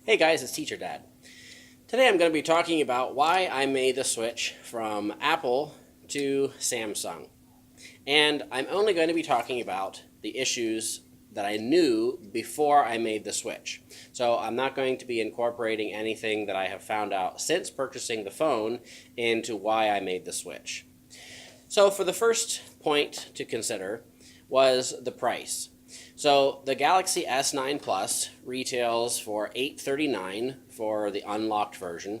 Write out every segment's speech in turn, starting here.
Hey guys, it's Teacher Dad. Today I'm going to be talking about why I made the switch from Apple to Samsung. And I'm only going to be talking about the issues that I knew before I made the switch. So I'm not going to be incorporating anything that I have found out since purchasing the phone into why I made the switch. So for the first point to consider was the price. So the Galaxy S9 Plus retails for $839 for the unlocked version.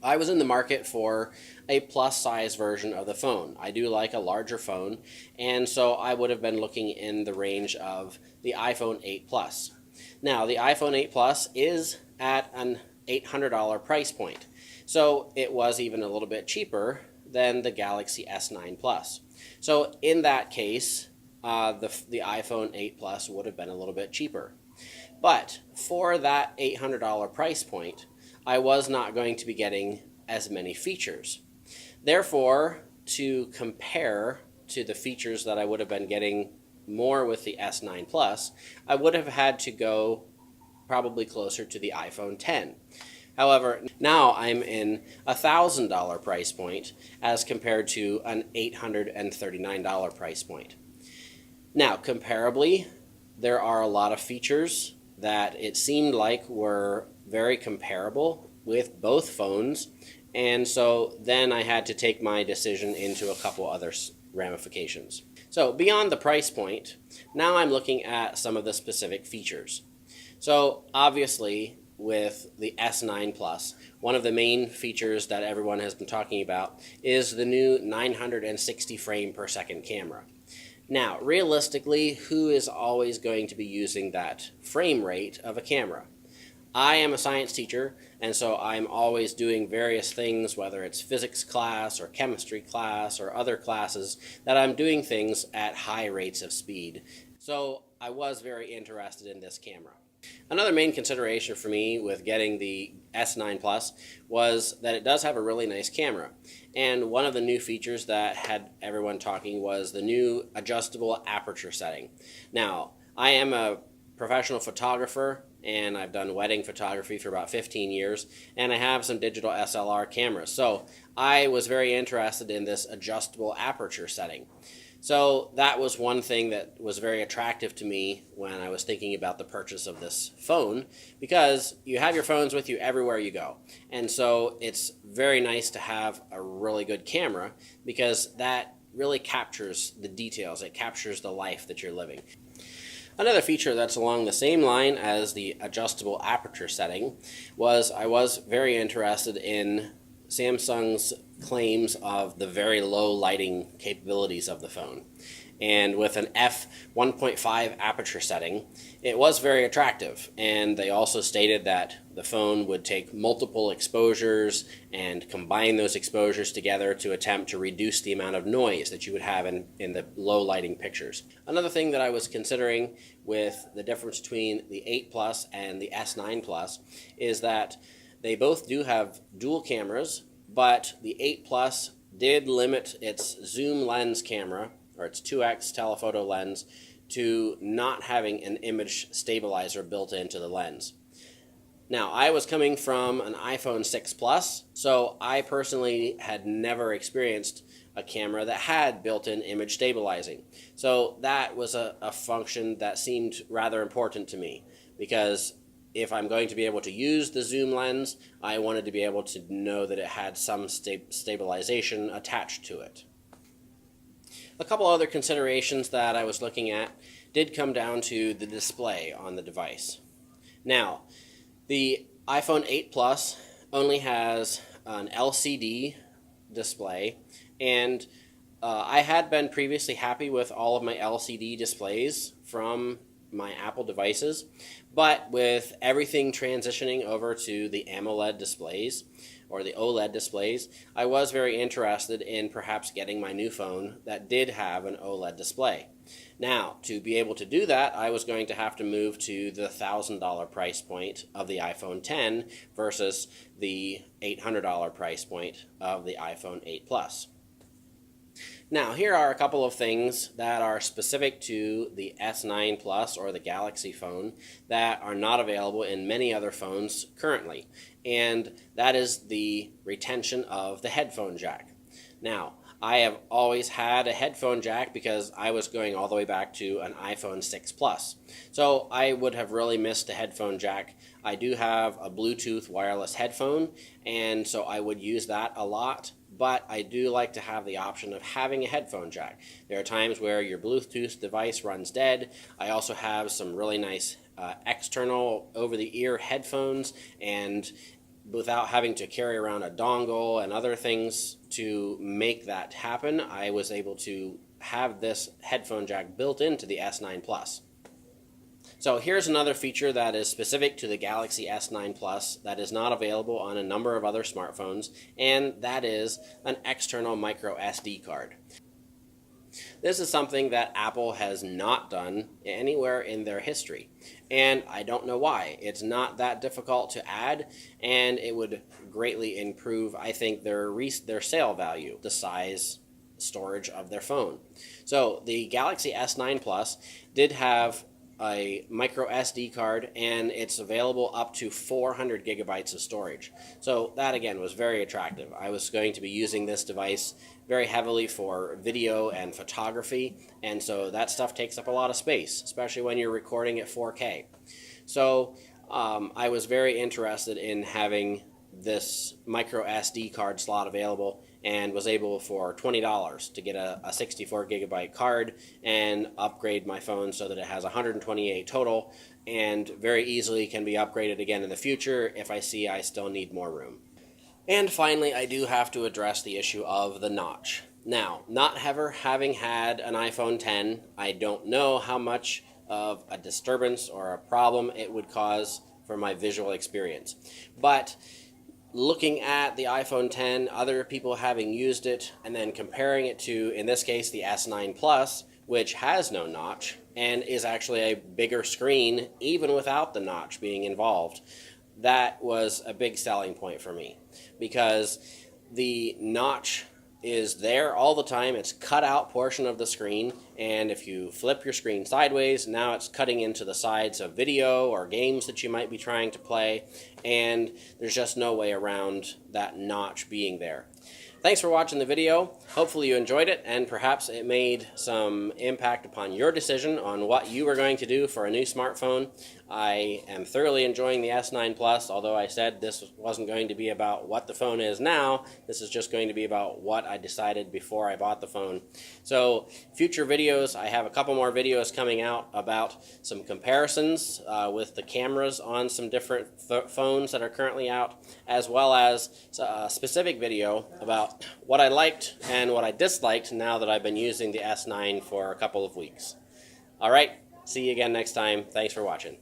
I was in the market for a plus size version of the phone. I do like a larger phone, and so I would have been looking in the range of the iPhone 8 Plus. Now, the iPhone 8 Plus is at an $800 price point, so it was even a little bit cheaper than the Galaxy S9 Plus. So in that case, the iPhone 8 Plus would have been a little bit cheaper. But for that $800 price point, I was not going to be getting as many features. Therefore, to compare to the features that I would have been getting more with the S9 Plus, I would have had to go probably closer to the iPhone X. However, now I'm in a $1,000 price point as compared to an $839 price point. Now, comparably, there are a lot of features that it seemed like were very comparable with both phones, and so then I had to take my decision into a couple other ramifications. So beyond the price point, now I'm looking at some of the specific features. So obviously, with the S9 Plus, one of the main features that everyone has been talking about is the new 960 frame per second camera. Now, realistically, who is always going to be using that frame rate of a camera? I am a science teacher, and so I'm always doing various things, whether it's physics class or chemistry class or other classes, that I'm doing things at high rates of speed. So I was very interested in this camera. Another main consideration for me with getting the S9 Plus was that it does have a really nice camera. And one of the new features that had everyone talking was the new adjustable aperture setting. Now, I am a professional photographer, and I've done wedding photography for about 15 years, and I have some digital SLR cameras. So I was very interested in this adjustable aperture setting. So that was one thing that was very attractive to me when I was thinking about the purchase of this phone, because you have your phones with you everywhere you go. And so it's very nice to have a really good camera, because that really captures the details. It captures the life that you're living. Another feature that's along the same line as the adjustable aperture setting was I was very interested in Samsung's claims of the very low lighting capabilities of the phone. And with an f1.5 aperture setting, it was very attractive. And they also stated that the phone would take multiple exposures and combine those exposures together to attempt to reduce the amount of noise that you would have in the low lighting pictures. Another thing that I was considering with the difference between the 8 Plus and the S9 Plus is that they both do have dual cameras, but the 8 Plus did limit its zoom lens camera, or its 2x telephoto lens, to not having an image stabilizer built into the lens. Now, I was coming from an iPhone 6 Plus, so I personally had never experienced a camera that had built-in image stabilizing. So that was a function that seemed rather important to me, because if I'm going to be able to use the zoom lens, I wanted to be able to know that it had some stabilization attached to it. A couple other considerations that I was looking at did come down to the display on the device. Now, the iPhone 8 Plus only has an LCD display, and I had been previously happy with all of my LCD displays from my Apple devices, but with everything transitioning over to the AMOLED displays, or the OLED displays, I was very interested in perhaps getting my new phone that did have an OLED display. Now, to be able to do that, I was going to have to move to the $1,000 price point of the iPhone X versus the $800 price point of the iPhone 8 Plus. Now, here are a couple of things that are specific to the S9 Plus or the Galaxy phone that are not available in many other phones currently, and that is the retention of the headphone jack. Now, I have always had a headphone jack because I was going all the way back to an iPhone 6 Plus. So I would have really missed a headphone jack. I do have a Bluetooth wireless headphone, and so I would use that a lot. But I do like to have the option of having a headphone jack. There are times where your Bluetooth device runs dead. I also have some really nice external over-the-ear headphones, and without having to carry around a dongle and other things to make that happen, I was able to have this headphone jack built into the S9 Plus. So here's another feature that is specific to the Galaxy S9 Plus that is not available on a number of other smartphones, and that is an external micro SD card. This is something that Apple has not done anywhere in their history, and I don't know why. It's not that difficult to add, and it would greatly improve, I think, their sale value, the size storage of their phone. So the Galaxy S9 Plus did have a micro SD card, and it's available up to 400 gigabytes of storage. So that again was very attractive. I was going to be using this device very heavily for video and photography, and so that stuff takes up a lot of space, especially when you're recording at 4K. So I was very interested in having this micro SD card slot available, and was able for $20 to get a 64 gigabyte card and upgrade my phone so that it has 128 total, and very easily can be upgraded again in the future if I see I still need more room. And finally, I do have to address the issue of the notch. Now, not ever having had an iPhone 10, I don't know how much of a disturbance or a problem it would cause for my visual experience. But looking at the iPhone 10, other people having used it, and then comparing it to, in this case, the S9 Plus, which has no notch and is actually a bigger screen even without the notch being involved, that was a big selling point for me, because the notch is there all the time. It's cut out portion of the screen, and if you flip your screen sideways, now it's cutting into the sides of video or games that you might be trying to play, and there's just no way around that notch being there. Thanks for watching the video. Hopefully you enjoyed it, and perhaps it made some impact upon your decision on what you were going to do for a new smartphone. I am thoroughly enjoying the S9 Plus, although I said this wasn't going to be about what the phone is now. This is just going to be about what I decided before I bought the phone. So future videos, I have a couple more videos coming out about some comparisons with the cameras on some different phones that are currently out, as well as a specific video about what I liked and what I disliked now that I've been using the S9 for a couple of weeks. All right, see you again next time. Thanks for watching.